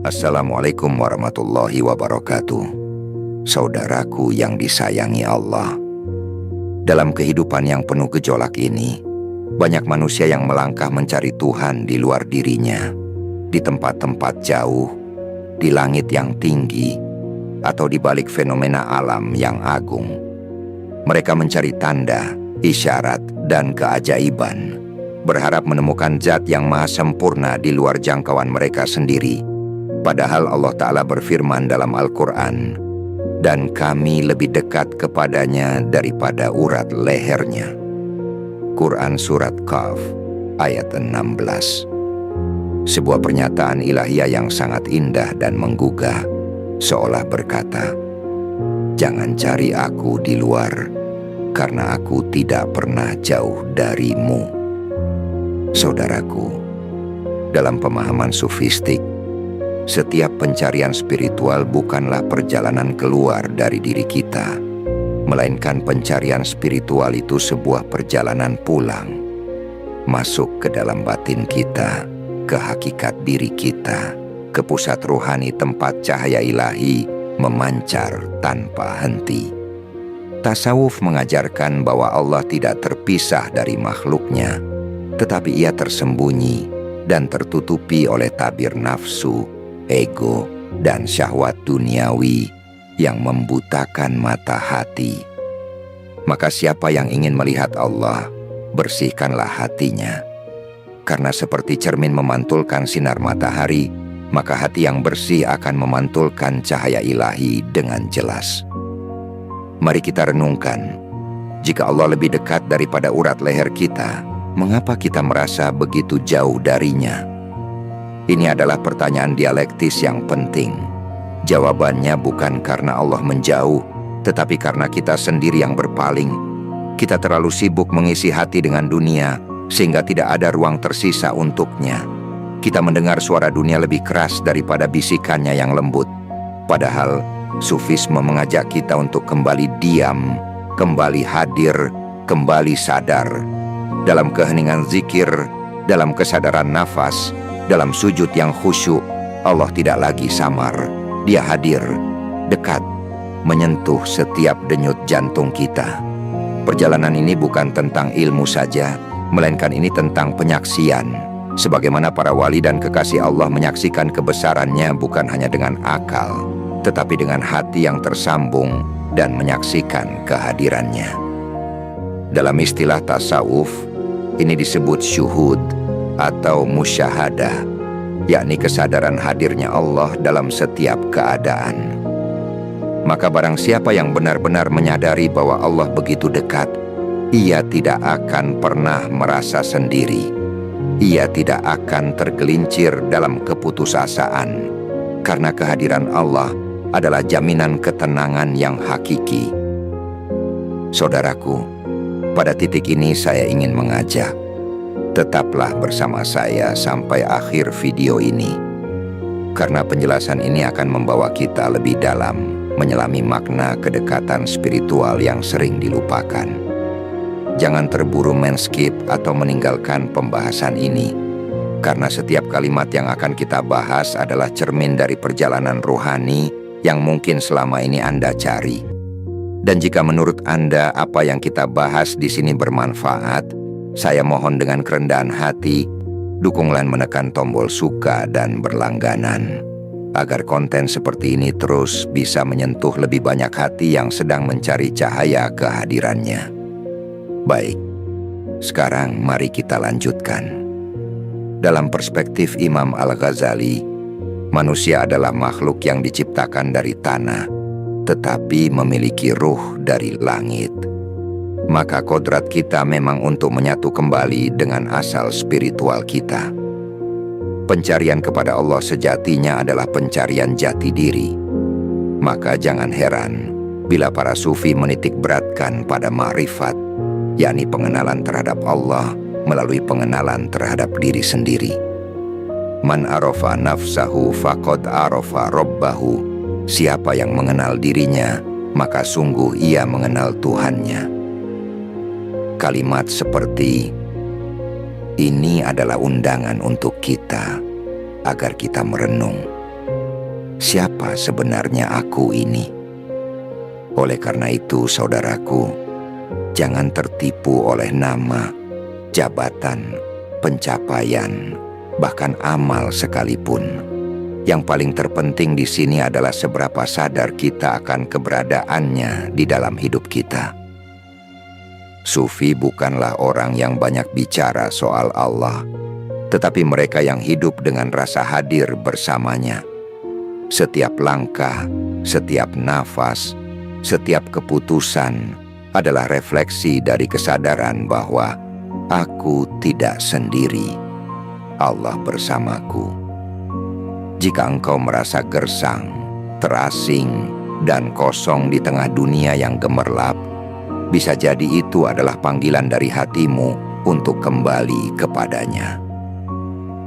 Assalamualaikum warahmatullahi wabarakatuh. Saudaraku yang disayangi Allah, dalam kehidupan yang penuh gejolak ini, banyak manusia yang melangkah mencari Tuhan di luar dirinya, di tempat-tempat jauh, di langit yang tinggi, atau di balik fenomena alam yang agung. Mereka mencari tanda, isyarat, dan keajaiban, berharap menemukan zat yang maha sempurna di luar jangkauan mereka sendiri. Padahal Allah Ta'ala berfirman dalam Al-Quran, "Dan kami lebih dekat kepadanya daripada urat lehernya." Quran Surat Qaf ayat 16. Sebuah pernyataan ilahiyah yang sangat indah dan menggugah, seolah berkata, "Jangan cari aku di luar, karena aku tidak pernah jauh darimu." Saudaraku, dalam pemahaman sufistik, setiap pencarian spiritual bukanlah perjalanan keluar dari diri kita, melainkan pencarian spiritual itu sebuah perjalanan pulang, masuk ke dalam batin kita, ke hakikat diri kita, ke pusat ruhani tempat cahaya ilahi memancar tanpa henti. Tasawuf mengajarkan bahwa Allah tidak terpisah dari makhluknya, tetapi ia tersembunyi dan tertutupi oleh tabir nafsu, ego, dan syahwat duniawi yang membutakan mata hati. Maka siapa yang ingin melihat Allah, bersihkanlah hatinya. Karena seperti cermin memantulkan sinar matahari, maka hati yang bersih akan memantulkan cahaya ilahi dengan jelas. Mari kita renungkan, jika Allah lebih dekat daripada urat leher kita, mengapa kita merasa begitu jauh darinya? Ini adalah pertanyaan dialektis yang penting. Jawabannya bukan karena Allah menjauh, tetapi karena kita sendiri yang berpaling. Kita terlalu sibuk mengisi hati dengan dunia, sehingga tidak ada ruang tersisa untuknya. Kita mendengar suara dunia lebih keras daripada bisikannya yang lembut. Padahal, sufisme mengajak kita untuk kembali diam, kembali hadir, kembali sadar. Dalam keheningan zikir, dalam kesadaran nafas, dalam sujud yang khusyuk, Allah tidak lagi samar. Dia hadir, dekat, menyentuh setiap denyut jantung kita. Perjalanan ini bukan tentang ilmu saja, melainkan ini tentang penyaksian. Sebagaimana para wali dan kekasih Allah menyaksikan kebesarannya bukan hanya dengan akal, tetapi dengan hati yang tersambung dan menyaksikan kehadirannya. Dalam istilah tasawuf, ini disebut syuhud atau musyahadah, yakni kesadaran hadirnya Allah dalam setiap keadaan. Maka barang siapa yang benar-benar menyadari bahwa Allah begitu dekat, ia tidak akan pernah merasa sendiri. Ia tidak akan tergelincir dalam keputusasaan, karena kehadiran Allah adalah jaminan ketenangan yang hakiki. Saudaraku, pada titik ini saya ingin mengajak, tetaplah bersama saya sampai akhir video ini, karena penjelasan ini akan membawa kita lebih dalam, menyelami makna kedekatan spiritual yang sering dilupakan. Jangan terburu men-skip atau meninggalkan pembahasan ini, karena setiap kalimat yang akan kita bahas adalah cermin dari perjalanan rohani yang mungkin selama ini Anda cari. Dan jika menurut Anda apa yang kita bahas di sini bermanfaat, saya mohon dengan kerendahan hati, dukunglah menekan tombol suka dan berlangganan, agar konten seperti ini terus bisa menyentuh lebih banyak hati yang sedang mencari cahaya kehadirannya. Baik, sekarang mari kita lanjutkan. Dalam perspektif Imam Al-Ghazali, manusia adalah makhluk yang diciptakan dari tanah, tetapi memiliki ruh dari langit. Maka kodrat kita memang untuk menyatu kembali dengan asal spiritual kita. Pencarian kepada Allah sejatinya adalah pencarian jati diri. Maka jangan heran bila para sufi menitik beratkan pada ma'rifat, yakni pengenalan terhadap Allah melalui pengenalan terhadap diri sendiri. Man arafa nafsahu faqad arafa rabbahu. Siapa yang mengenal dirinya, maka sungguh ia mengenal Tuhannya. Kalimat seperti ini adalah undangan untuk kita agar kita merenung. siapa sebenarnya aku ini. Oleh karena itu, saudaraku, jangan tertipu oleh nama, jabatan, pencapaian, bahkan amal sekalipun. Yang paling terpenting di sini adalah seberapa sadar kita akan keberadaannya di dalam hidup kita. Sufi bukanlah orang yang banyak bicara soal Allah, tetapi mereka yang hidup dengan rasa hadir bersamanya. Setiap langkah, setiap nafas, setiap keputusan adalah refleksi dari kesadaran bahwa aku tidak sendiri, Allah bersamaku. Jika engkau merasa gersang, terasing, dan kosong di tengah dunia yang gemerlap, bisa jadi itu adalah panggilan dari hatimu untuk kembali kepadanya.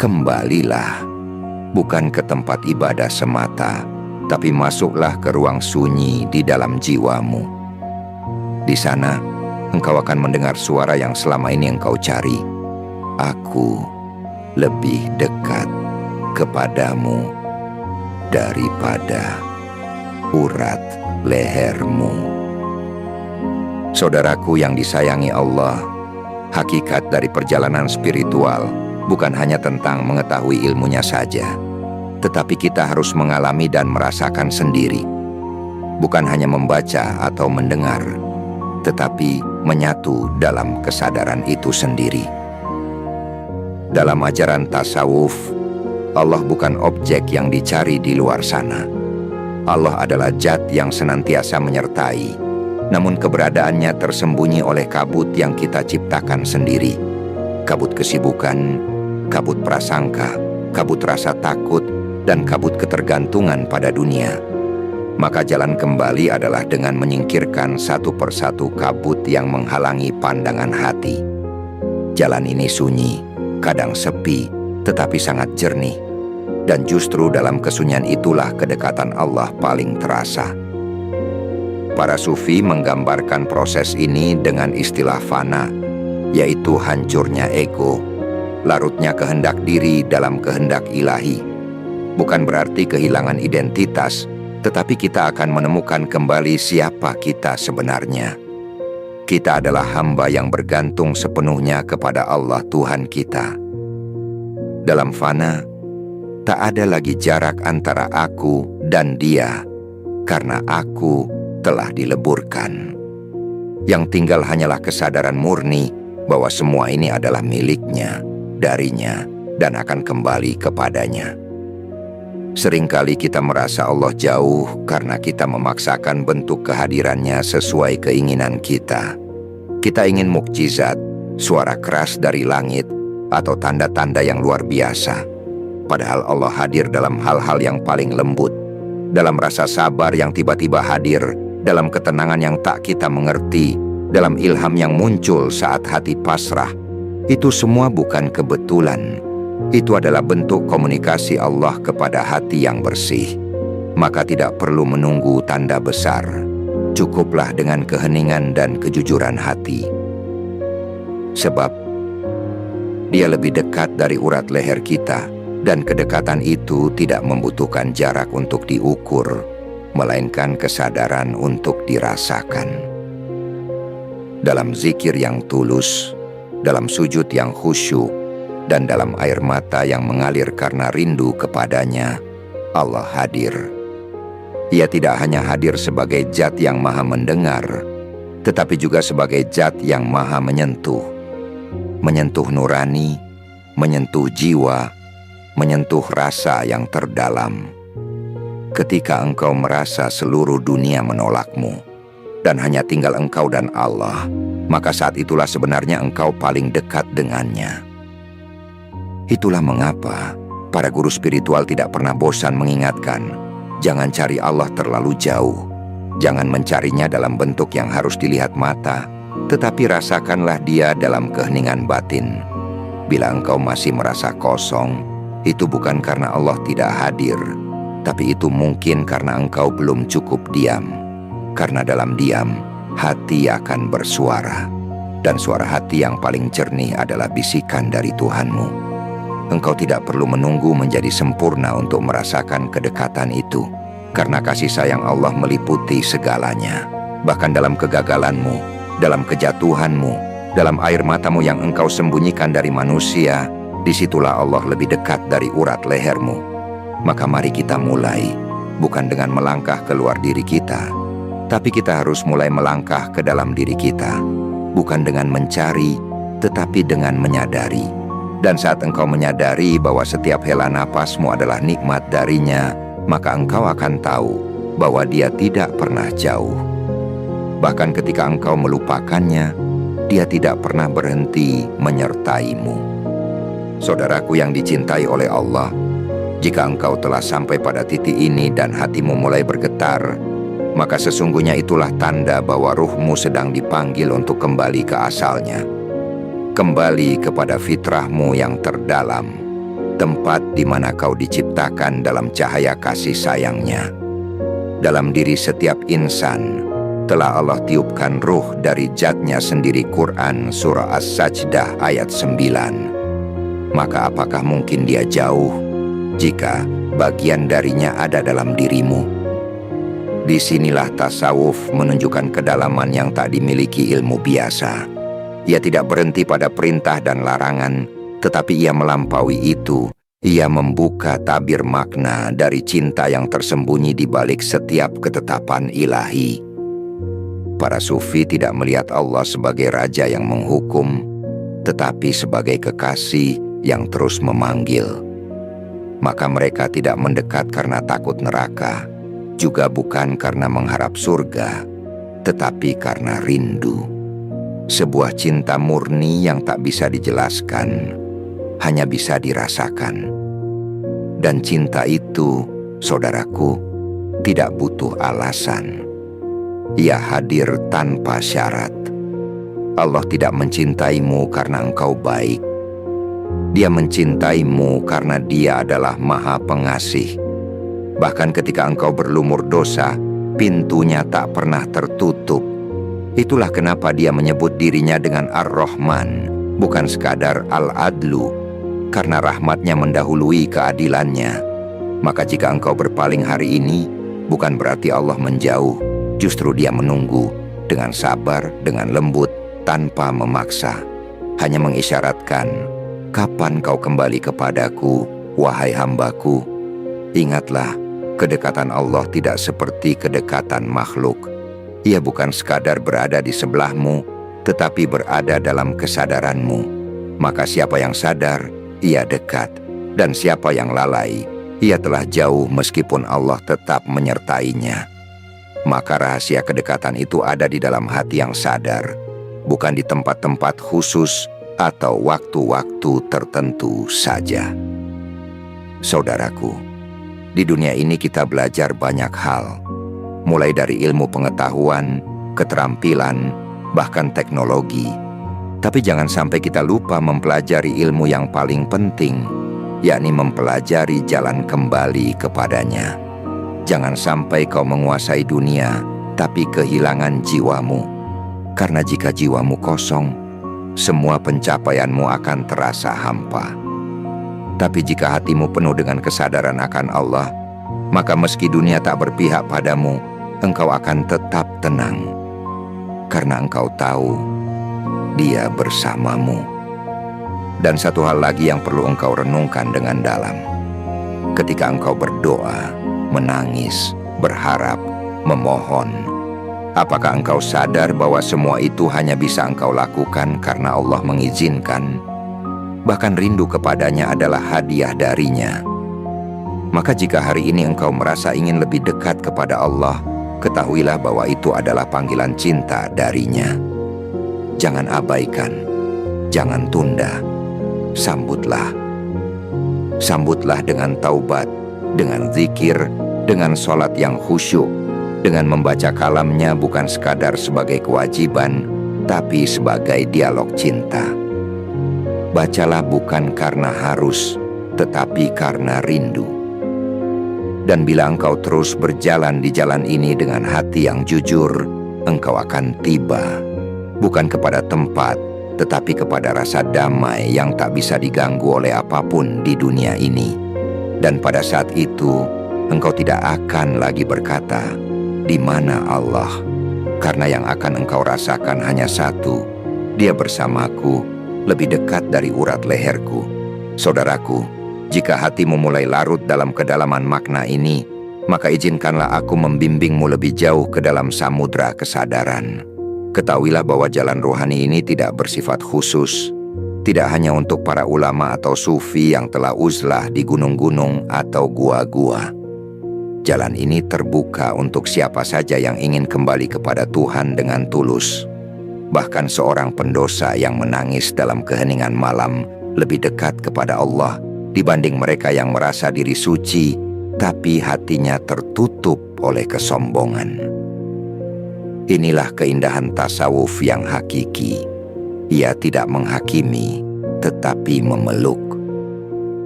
Kembalilah, bukan ke tempat ibadah semata, tapi masuklah ke ruang sunyi di dalam jiwamu. Di sana, engkau akan mendengar suara yang selama ini engkau cari. Aku lebih dekat kepadamu daripada urat lehermu. Saudaraku yang disayangi Allah, hakikat dari perjalanan spiritual bukan hanya tentang mengetahui ilmunya saja, tetapi kita harus mengalami dan merasakan sendiri. Bukan hanya membaca atau mendengar, tetapi menyatu dalam kesadaran itu sendiri. Dalam ajaran tasawuf, Allah bukan objek yang dicari di luar sana. Allah adalah zat yang senantiasa menyertai, namun keberadaannya tersembunyi oleh kabut yang kita ciptakan sendiri. Kabut kesibukan, kabut prasangka, kabut rasa takut, dan kabut ketergantungan pada dunia. Maka jalan kembali adalah dengan menyingkirkan satu persatu kabut yang menghalangi pandangan hati. Jalan ini sunyi, kadang sepi, tetapi sangat jernih. Dan justru dalam kesunyian itulah kedekatan Allah paling terasa. Para sufi menggambarkan proses ini dengan istilah fana, yaitu hancurnya ego, larutnya kehendak diri dalam kehendak ilahi. Bukan berarti kehilangan identitas, tetapi kita akan menemukan kembali siapa kita sebenarnya. Kita adalah hamba yang bergantung sepenuhnya kepada Allah Tuhan kita. Dalam fana, tak ada lagi jarak antara aku dan Dia, karena aku telah dileburkan. Yang tinggal hanyalah kesadaran murni bahwa semua ini adalah miliknya, darinya, dan akan kembali kepadanya. Seringkali kita merasa Allah jauh karena kita memaksakan bentuk kehadirannya sesuai keinginan kita. Kita ingin mukjizat, suara keras dari langit, atau tanda-tanda yang luar biasa. Padahal Allah hadir dalam hal-hal yang paling lembut, dalam rasa sabar yang tiba-tiba hadir, dalam ketenangan yang tak kita mengerti, dalam ilham yang muncul saat hati pasrah. Itu semua bukan kebetulan. Itu adalah bentuk komunikasi Allah kepada hati yang bersih. Maka tidak perlu menunggu tanda besar. Cukuplah dengan keheningan dan kejujuran hati. Sebab Dia lebih dekat dari urat leher kita, dan kedekatan itu tidak membutuhkan jarak untuk diukur, melainkan kesadaran untuk dirasakan. Dalam zikir yang tulus, dalam sujud yang khusyuk, dan dalam air mata yang mengalir karena rindu kepadanya, Allah hadir. Ia tidak hanya hadir sebagai zat yang maha mendengar, tetapi juga sebagai zat yang maha menyentuh. Menyentuh nurani, menyentuh jiwa, menyentuh rasa yang terdalam. Ketika engkau merasa seluruh dunia menolakmu, dan hanya tinggal engkau dan Allah, maka saat itulah sebenarnya engkau paling dekat dengannya. Itulah mengapa para guru spiritual tidak pernah bosan mengingatkan, jangan cari Allah terlalu jauh. Jangan mencarinya dalam bentuk yang harus dilihat mata, tetapi rasakanlah Dia dalam keheningan batin. Bila engkau masih merasa kosong, itu bukan karena Allah tidak hadir, tapi itu mungkin karena engkau belum cukup diam. Karena dalam diam, hati akan bersuara, dan suara hati yang paling jernih adalah bisikan dari Tuhanmu. engkau tidak perlu menunggu menjadi sempurna untuk merasakan kedekatan itu, karena kasih sayang Allah meliputi segalanya. Bahkan dalam kegagalanmu, dalam kejatuhanmu, dalam air matamu yang engkau sembunyikan dari manusia, disitulah Allah lebih dekat dari urat lehermu. Maka mari kita mulai, bukan dengan melangkah keluar diri kita, tapi kita harus mulai melangkah ke dalam diri kita, bukan dengan mencari, tetapi dengan menyadari. Dan saat engkau menyadari bahwa setiap hela napasmu adalah nikmat darinya, maka engkau akan tahu bahwa Dia tidak pernah jauh. Bahkan ketika engkau melupakannya, Dia tidak pernah berhenti menyertaimu. Saudaraku yang dicintai oleh Allah, jika engkau telah sampai pada titik ini dan hatimu mulai bergetar, maka sesungguhnya itulah tanda bahwa ruhmu sedang dipanggil untuk kembali ke asalnya. Kembali kepada fitrahmu yang terdalam, tempat di mana kau diciptakan dalam cahaya kasih sayangnya. Dalam diri setiap insan, telah Allah tiupkan ruh dari zatnya sendiri. Quran Surah As-Sajdah ayat 9. Maka apakah mungkin Dia jauh jika bagian darinya ada dalam dirimu? Disinilah tasawuf menunjukkan kedalaman yang tak dimiliki ilmu biasa. Ia tidak berhenti pada perintah dan larangan, tetapi ia melampaui itu. Ia membuka tabir makna dari cinta yang tersembunyi di balik setiap ketetapan ilahi. Para sufi tidak melihat Allah sebagai raja yang menghukum, tetapi sebagai kekasih yang terus memanggil. Maka mereka tidak mendekat karena takut neraka, juga bukan karena mengharap surga, tetapi karena rindu. Sebuah cinta murni yang tak bisa dijelaskan, hanya bisa dirasakan. Dan cinta itu, saudaraku, tidak butuh alasan. Ia hadir tanpa syarat. Allah tidak mencintaimu karena engkau baik. Dia mencintaimu karena Dia adalah Maha Pengasih. Bahkan ketika engkau berlumur dosa, pintunya tak pernah tertutup. Itulah kenapa Dia menyebut dirinya dengan Ar-Rahman, bukan sekadar Al-Adlu, karena rahmatnya mendahului keadilannya. Maka jika engkau berpaling hari ini, bukan berarti Allah menjauh, justru Dia menunggu dengan sabar, dengan lembut, tanpa memaksa. Hanya mengisyaratkan, kapan kau kembali kepadaku, wahai hambaku? Ingatlah, kedekatan Allah tidak seperti kedekatan makhluk. Ia bukan sekadar berada di sebelahmu, tetapi berada dalam kesadaranmu. Maka siapa yang sadar, ia dekat. Dan siapa yang lalai, ia telah jauh meskipun Allah tetap menyertainya. Maka rahasia kedekatan itu ada di dalam hati yang sadar, bukan di tempat-tempat khusus atau waktu-waktu tertentu saja. Saudaraku, di dunia ini kita belajar banyak hal, mulai dari ilmu pengetahuan, keterampilan, bahkan teknologi. Tapi jangan sampai kita lupa mempelajari ilmu yang paling penting, yakni mempelajari jalan kembali kepadanya. Jangan sampai kau menguasai dunia, tapi kehilangan jiwamu. Karena jika jiwamu kosong, semua pencapaianmu akan terasa hampa. Tapi jika hatimu penuh dengan kesadaran akan Allah, maka meski dunia tak berpihak padamu, engkau akan tetap tenang, karena engkau tahu Dia bersamamu. Dan satu hal lagi yang perlu engkau renungkan dengan dalam. Ketika engkau berdoa, menangis, berharap, memohon, apakah engkau sadar bahwa semua itu hanya bisa engkau lakukan karena Allah mengizinkan? Bahkan rindu kepadanya adalah hadiah darinya. Maka jika hari ini engkau merasa ingin lebih dekat kepada Allah, ketahuilah bahwa itu adalah panggilan cinta darinya. Jangan abaikan, jangan tunda, sambutlah. Sambutlah dengan taubat, dengan zikir, dengan sholat yang khusyuk, dengan membaca kalamnya bukan sekadar sebagai kewajiban, tapi sebagai dialog cinta. Bacalah bukan karena harus, tetapi karena rindu. Dan bila engkau terus berjalan di jalan ini dengan hati yang jujur, engkau akan tiba, bukan kepada tempat, tetapi kepada rasa damai yang tak bisa diganggu oleh apapun di dunia ini. Dan pada saat itu, engkau tidak akan lagi berkata, "Di mana Allah?" Karena yang akan engkau rasakan hanya satu, Dia bersamaku, lebih dekat dari urat leherku. Saudaraku, jika hatimu mulai larut dalam kedalaman makna ini, maka izinkanlah aku membimbingmu lebih jauh ke dalam samudra kesadaran. Ketahuilah bahwa jalan rohani ini tidak bersifat khusus, tidak hanya untuk para ulama atau sufi yang telah uzlah di gunung-gunung atau gua-gua. Jalan ini terbuka untuk siapa saja yang ingin kembali kepada Tuhan dengan tulus. Bahkan seorang pendosa yang menangis dalam keheningan malam lebih dekat kepada Allah dibanding mereka yang merasa diri suci, tapi hatinya tertutup oleh kesombongan. Inilah keindahan tasawuf yang hakiki. Ia tidak menghakimi, tetapi memeluk.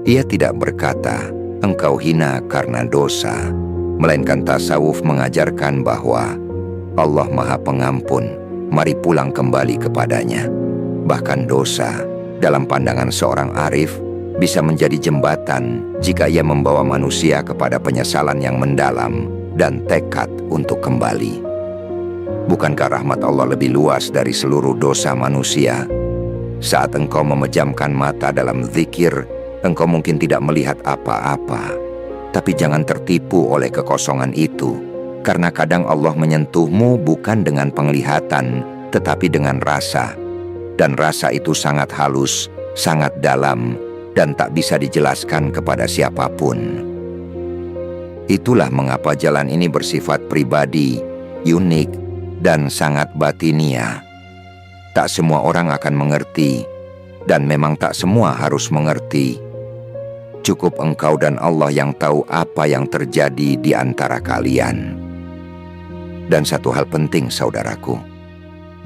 Ia tidak berkata, "Engkau hina karena dosa," melainkan tasawuf mengajarkan bahwa Allah Maha Pengampun, mari pulang kembali kepadanya. Bahkan dosa, dalam pandangan seorang arif, bisa menjadi jembatan jika ia membawa manusia kepada penyesalan yang mendalam dan tekad untuk kembali. Bukankah rahmat Allah lebih luas dari seluruh dosa manusia? Saat engkau memejamkan mata dalam zikir, engkau mungkin tidak melihat apa-apa. Tapi jangan tertipu oleh kekosongan itu, karena kadang Allah menyentuhmu bukan dengan penglihatan, tetapi dengan rasa. Dan rasa itu sangat halus, sangat dalam, dan tak bisa dijelaskan kepada siapapun. Itulah mengapa jalan ini bersifat pribadi, unik, dan sangat batinia. Tak semua orang akan mengerti, dan memang tak semua harus mengerti. Cukup engkau dan Allah yang tahu apa yang terjadi di antara kalian. Dan satu hal penting, saudaraku,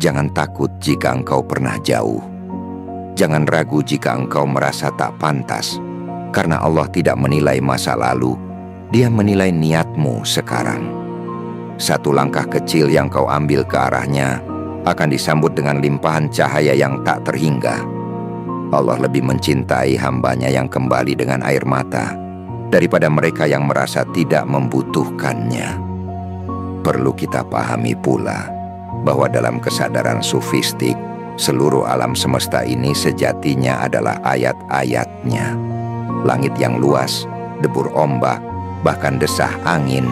jangan takut jika engkau pernah jauh. Jangan ragu jika engkau merasa tak pantas, karena Allah tidak menilai masa lalu, Dia menilai niatmu sekarang. Satu langkah kecil yang kau ambil ke arahnya akan disambut dengan limpahan cahaya yang tak terhingga. Allah lebih mencintai hambanya yang kembali dengan air mata daripada mereka yang merasa tidak membutuhkannya. Perlu kita pahami pula bahwa dalam kesadaran sufistik, seluruh alam semesta ini sejatinya adalah ayat-ayatnya. Langit yang luas, debur ombak, bahkan desah angin,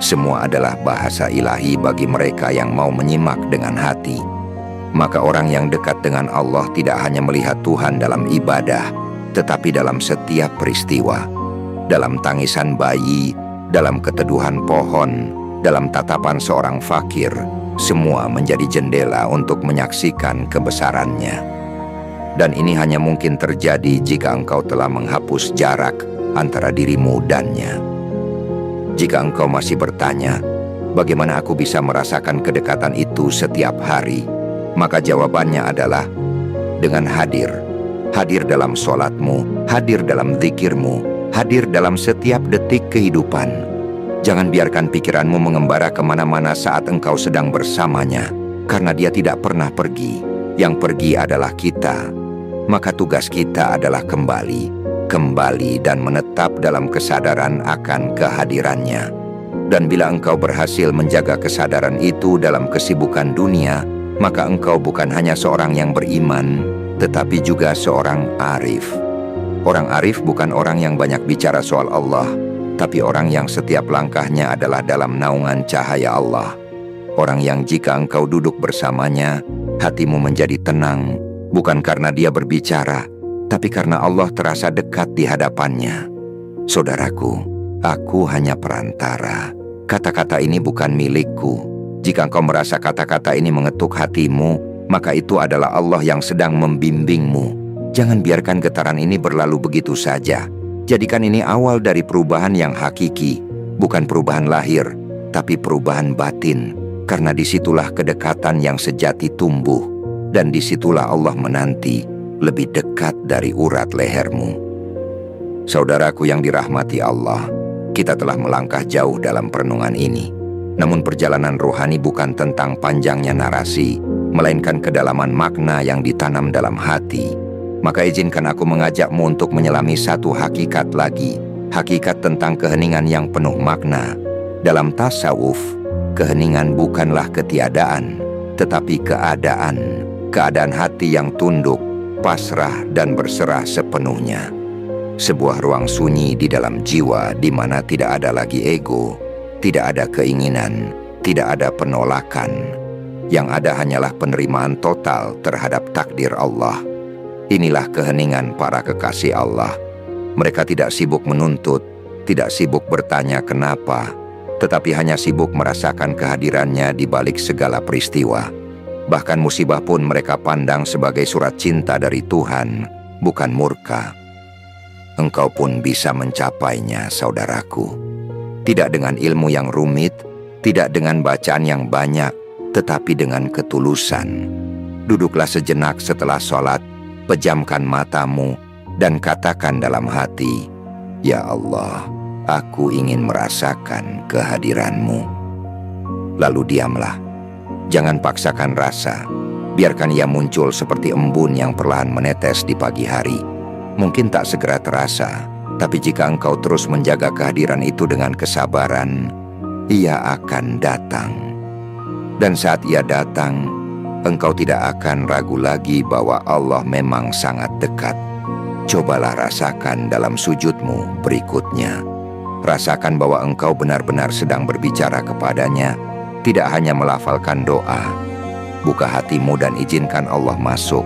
semua adalah bahasa ilahi bagi mereka yang mau menyimak dengan hati. Maka orang yang dekat dengan Allah tidak hanya melihat Tuhan dalam ibadah, tetapi dalam setiap peristiwa. Dalam tangisan bayi, dalam keteduhan pohon, dalam tatapan seorang fakir, semua menjadi jendela untuk menyaksikan kebesarannya. Dan ini hanya mungkin terjadi jika engkau telah menghapus jarak antara dirimu dannya. Jika engkau masih bertanya, bagaimana aku bisa merasakan kedekatan itu setiap hari? Maka jawabannya adalah dengan hadir. Hadir dalam sholatmu, hadir dalam zikirmu, hadir dalam setiap detik kehidupan. Jangan biarkan pikiranmu mengembara kemana-mana saat engkau sedang bersamanya, karena Dia tidak pernah pergi. Yang pergi adalah kita. Maka tugas kita adalah kembali dan menetap dalam kesadaran akan kehadirannya. Dan bila engkau berhasil menjaga kesadaran itu dalam kesibukan dunia, maka engkau bukan hanya seorang yang beriman, tetapi juga seorang arif. Orang arif bukan orang yang banyak bicara soal Allah, tapi orang yang setiap langkahnya adalah dalam naungan cahaya Allah. Orang yang jika engkau duduk bersamanya, hatimu menjadi tenang, bukan karena dia berbicara, tapi karena Allah terasa dekat di hadapannya. Saudaraku, aku hanya perantara. Kata-kata ini bukan milikku. Jika engkau merasa kata-kata ini mengetuk hatimu, maka itu adalah Allah yang sedang membimbingmu. Jangan biarkan getaran ini berlalu begitu saja. Jadikan ini awal dari perubahan yang hakiki, bukan perubahan lahir, tapi perubahan batin, karena disitulah kedekatan yang sejati tumbuh, dan disitulah Allah menanti lebih dekat dari urat lehermu. Saudaraku yang dirahmati Allah, kita telah melangkah jauh dalam perenungan ini. Namun perjalanan rohani bukan tentang panjangnya narasi, melainkan kedalaman makna yang ditanam dalam hati. Maka izinkan aku mengajakmu untuk menyelami satu hakikat lagi, hakikat tentang keheningan yang penuh makna. Dalam tasawuf, keheningan bukanlah ketiadaan, tetapi keadaan. Keadaan hati yang tunduk, pasrah dan berserah sepenuhnya. Sebuah ruang sunyi di dalam jiwa di mana tidak ada lagi ego, tidak ada keinginan, tidak ada penolakan. Yang ada hanyalah penerimaan total terhadap takdir Allah. Inilah keheningan para kekasih Allah. Mereka tidak sibuk menuntut, tidak sibuk bertanya kenapa, tetapi hanya sibuk merasakan kehadirannya di balik segala peristiwa. Bahkan musibah pun mereka pandang sebagai surat cinta dari Tuhan, bukan murka. Engkau pun bisa mencapainya, saudaraku. Tidak dengan ilmu yang rumit, tidak dengan bacaan yang banyak, tetapi dengan ketulusan. Duduklah sejenak setelah sholat, pejamkan matamu, dan katakan dalam hati, "Ya Allah, aku ingin merasakan kehadiran-Mu." Lalu diamlah. Jangan paksakan rasa. Biarkan ia muncul seperti embun yang perlahan menetes di pagi hari. Mungkin tak segera terasa, tapi jika engkau terus menjaga kehadiran itu dengan kesabaran, ia akan datang. Dan saat ia datang, engkau tidak akan ragu lagi bahwa Allah memang sangat dekat. Cobalah rasakan dalam sujudmu berikutnya. Rasakan bahwa engkau benar-benar sedang berbicara kepadanya, tidak hanya melafalkan doa. Buka hatimu dan izinkan Allah masuk,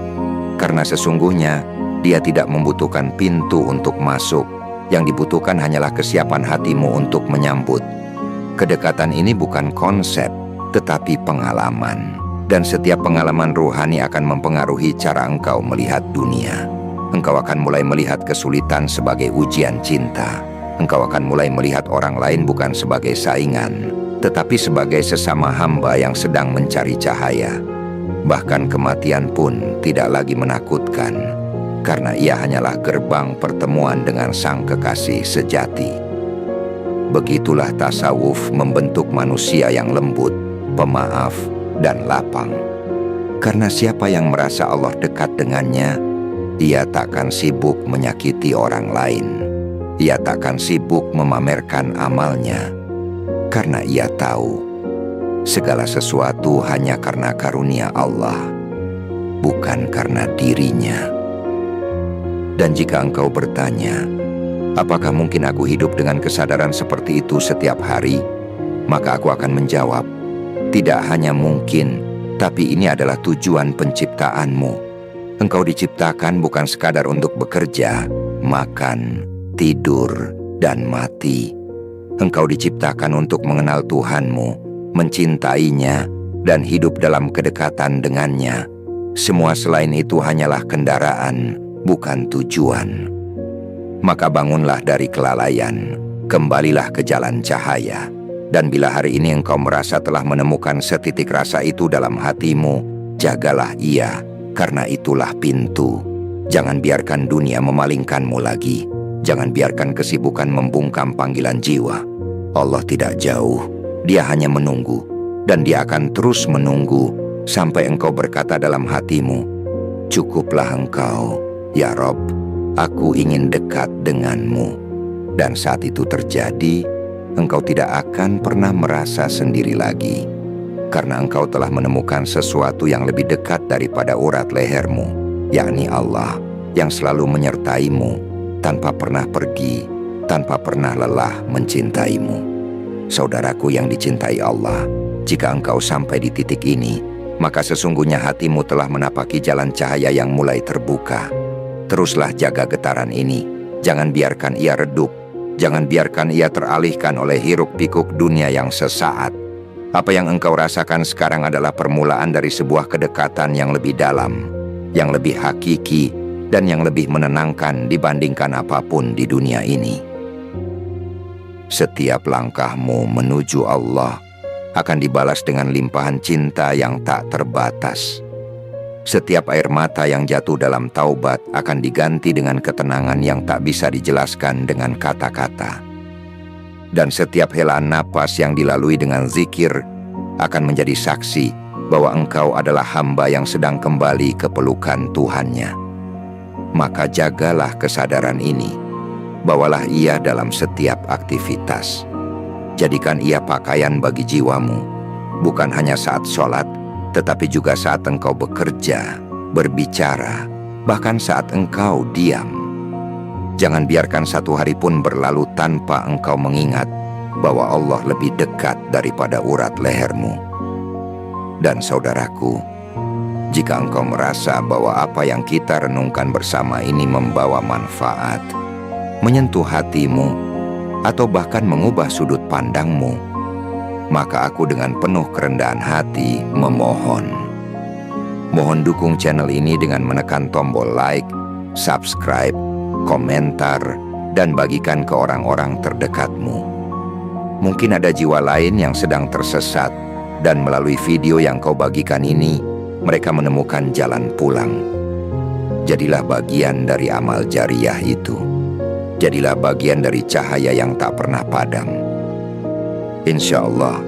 karena sesungguhnya Dia tidak membutuhkan pintu untuk masuk. Yang dibutuhkan hanyalah kesiapan hatimu untuk menyambut. Kedekatan ini bukan konsep, tetapi pengalaman. Dan setiap pengalaman ruhani akan mempengaruhi cara engkau melihat dunia. Engkau akan mulai melihat kesulitan sebagai ujian cinta. Engkau akan mulai melihat orang lain bukan sebagai saingan, tetapi sebagai sesama hamba yang sedang mencari cahaya. Bahkan kematian pun tidak lagi menakutkan, karena ia hanyalah gerbang pertemuan dengan sang kekasih sejati. Begitulah tasawuf membentuk manusia yang lembut, pemaaf, dan lapang. Karena siapa yang merasa Allah dekat dengannya, ia takkan sibuk menyakiti orang lain. Ia takkan sibuk memamerkan amalnya, karena ia tahu segala sesuatu hanya karena karunia Allah, bukan karena dirinya. Dan jika engkau bertanya, apakah mungkin aku hidup dengan kesadaran seperti itu setiap hari? Maka aku akan menjawab, tidak hanya mungkin, tapi ini adalah tujuan penciptaanmu. Engkau diciptakan bukan sekadar untuk bekerja, makan, tidur, dan mati. Engkau diciptakan untuk mengenal Tuhanmu, mencintainya, dan hidup dalam kedekatan dengannya. Semua selain itu hanyalah kendaraan, bukan tujuan. Maka bangunlah dari kelalaian, kembalilah ke jalan cahaya. Dan bila hari ini engkau merasa telah menemukan setitik rasa itu dalam hatimu, jagalah ia, karena itulah pintu. Jangan biarkan dunia memalingkanmu lagi. Jangan biarkan kesibukan membungkam panggilan jiwa. Allah tidak jauh, Dia hanya menunggu, dan Dia akan terus menunggu sampai engkau berkata dalam hatimu, "Cukuplah engkau, ya Rob, aku ingin dekat denganmu." Dan saat itu terjadi, engkau tidak akan pernah merasa sendiri lagi, karena engkau telah menemukan sesuatu yang lebih dekat daripada urat lehermu, yakni Allah yang selalu menyertaimu, tanpa pernah pergi, tanpa pernah lelah mencintaimu. Saudaraku yang dicintai Allah, jika engkau sampai di titik ini, maka sesungguhnya hatimu telah menapaki jalan cahaya yang mulai terbuka. Teruslah jaga getaran ini, jangan biarkan ia redup, jangan biarkan ia teralihkan oleh hiruk-pikuk dunia yang sesaat. Apa yang engkau rasakan sekarang adalah permulaan dari sebuah kedekatan yang lebih dalam, yang lebih hakiki, dan yang lebih menenangkan dibandingkan apapun di dunia ini. Setiap langkahmu menuju Allah akan dibalas dengan limpahan cinta yang tak terbatas. Setiap air mata yang jatuh dalam taubat akan diganti dengan ketenangan yang tak bisa dijelaskan dengan kata-kata. Dan setiap helaan napas yang dilalui dengan zikir akan menjadi saksi bahwa engkau adalah hamba yang sedang kembali ke pelukan Tuhannya. Maka jagalah kesadaran ini, bawalah ia dalam setiap aktivitas. Jadikan ia pakaian bagi jiwamu, bukan hanya saat sholat, tetapi juga saat engkau bekerja, berbicara, bahkan saat engkau diam. Jangan biarkan satu hari pun berlalu tanpa engkau mengingat bahwa Allah lebih dekat daripada urat lehermu. Dan saudaraku, jika engkau merasa bahwa apa yang kita renungkan bersama ini membawa manfaat, menyentuh hatimu, atau bahkan mengubah sudut pandangmu, maka aku dengan penuh kerendahan hati memohon. Mohon dukung channel ini dengan menekan tombol like, subscribe, komentar, dan bagikan ke orang-orang terdekatmu. Mungkin ada jiwa lain yang sedang tersesat, dan melalui video yang kau bagikan ini, mereka menemukan jalan pulang. Jadilah bagian dari amal jariah itu. Jadilah bagian dari cahaya yang tak pernah padam. Insya Allah,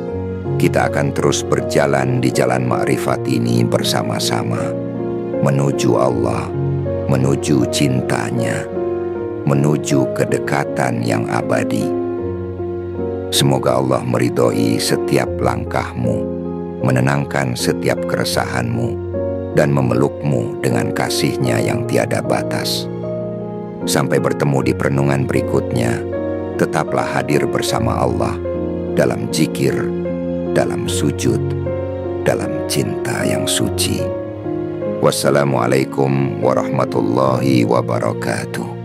kita akan terus berjalan di jalan ma'rifat ini bersama-sama, menuju Allah, menuju cintanya, menuju kedekatan yang abadi. Semoga Allah meridhoi setiap langkahmu, menenangkan setiap keresahanmu, dan memelukmu dengan kasih-Nya yang tiada batas. Sampai bertemu di perenungan berikutnya, tetaplah hadir bersama Allah dalam zikir, dalam sujud, dalam cinta yang suci. Wassalamualaikum warahmatullahi wabarakatuh.